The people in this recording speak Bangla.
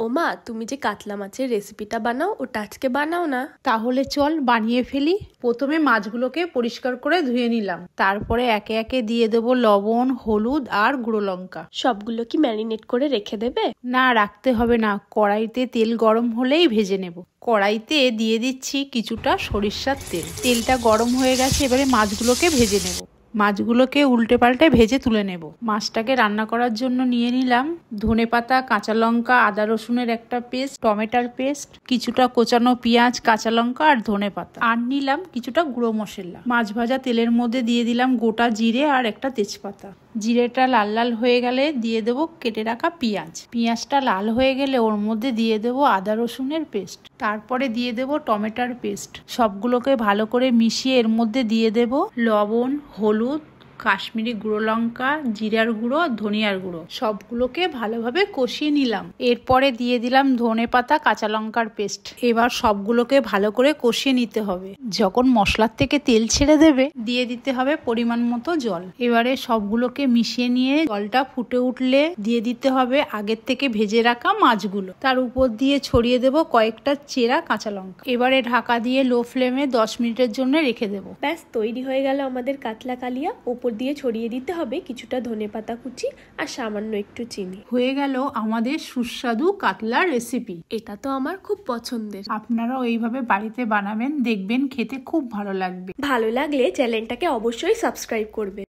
ওমা, তুমি যে কাতলা মাছের রেসিপিটা বানাও ওটা আজকে বানাও না। তাহলে চল বানিয়ে ফেলি। প্রথমে মাছগুলোকে পরিষ্কার করে ধুয়ে নিলাম, তারপরে একে একে দিয়ে দেবো লবণ, হলুদ আর গুঁড়ো লঙ্কা। সবগুলো কি ম্যারিনেট করে রেখে দেবে? না, রাখতে হবে না, কড়াইতে তেল গরম হলেই ভেজে নেব। কড়াইতে দিয়ে দিচ্ছি কিছুটা সরিষার তেল। তেলটা গরম হয়ে গেছে, এবারে মাছগুলোকে ভেজে নেব। মাছগুলোকে উল্টে পাল্টে ভেজে তুলে নেব। মাছটাকে রান্না করার জন্য নিয়ে নিলাম ধনেপাতা, কাঁচা লঙ্কা, আদা রসুনের একটা পেস্ট, টমেটোর পেস্ট, কিছুটা কোচানো পেঁয়াজ, কাঁচা লঙ্কা আর ধনেপাতা, আর নিলাম কিছুটা গুঁড়ো মশলা। মাছ ভাজা তেলের মধ্যে দিয়ে দিলাম গোটা জিরে আর একটা তেজপাতা। জিরেটা লাল লাল হয়ে গেলে দিয়ে দেবো কেটে রাখা পেঁয়াজ। পেঁয়াজটা লাল হয়ে গেলে ওর মধ্যে দিয়ে দেবো আদা রসুনের পেস্ট, তারপরে দিয়ে দেবো টমেটোর পেস্ট। সবগুলোকে ভালো করে মিশিয়ে এর মধ্যে দিয়ে দেবো লবণ, হলুদ, কাশ্মীরি গুঁড়ো লঙ্কা, জিরার গুঁড়ো, ধনিয়ার গুঁড়ো। সবগুলোকে ভালোভাবে কষিয়ে নিলাম। এরপরে দিয়ে দিলাম ধনেপাতা, কাঁচা লঙ্কার পেস্ট। এবার সবগুলোকে ভালো করে কষিয়ে নিতে হবে। যখন মশলার থেকে তেল ছেড়ে দেবে দিয়ে দিতে হবে পরিমাণ মতো জল। এবারে সবগুলোকে মিশিয়ে নিয়ে জলটা ফুটে উঠলে দিয়ে দিতে হবে আগের থেকে ভেজে রাখা মাছগুলো। তার উপর দিয়ে ছড়িয়ে দেবো কয়েকটা চেরা কাঁচা লঙ্কা। এবারে ঢাকা দিয়ে লো ফ্লেমে 10 মিনিটের জন্য রেখে দেবো। ব্যাস, তৈরি হয়ে গেল আমাদের কাতলা কালিয়া। ওপর দিয়ে ছড়িয়ে দিতে হবে কিছুটা ধনেপাতা কুচি আর সামান্য একটু চিনি। হয়ে গেল আমাদের সুস্বাদু কাতলার রেসিপি। এটা তো আমার খুব পছন্দের। আপনারাও এইভাবে বাড়িতে বানাবেন, দেখবেন খেতে খুব ভালো লাগবে। ভালো লাগলে চ্যানেলটাকে অবশ্যই সাবস্ক্রাইব করবে।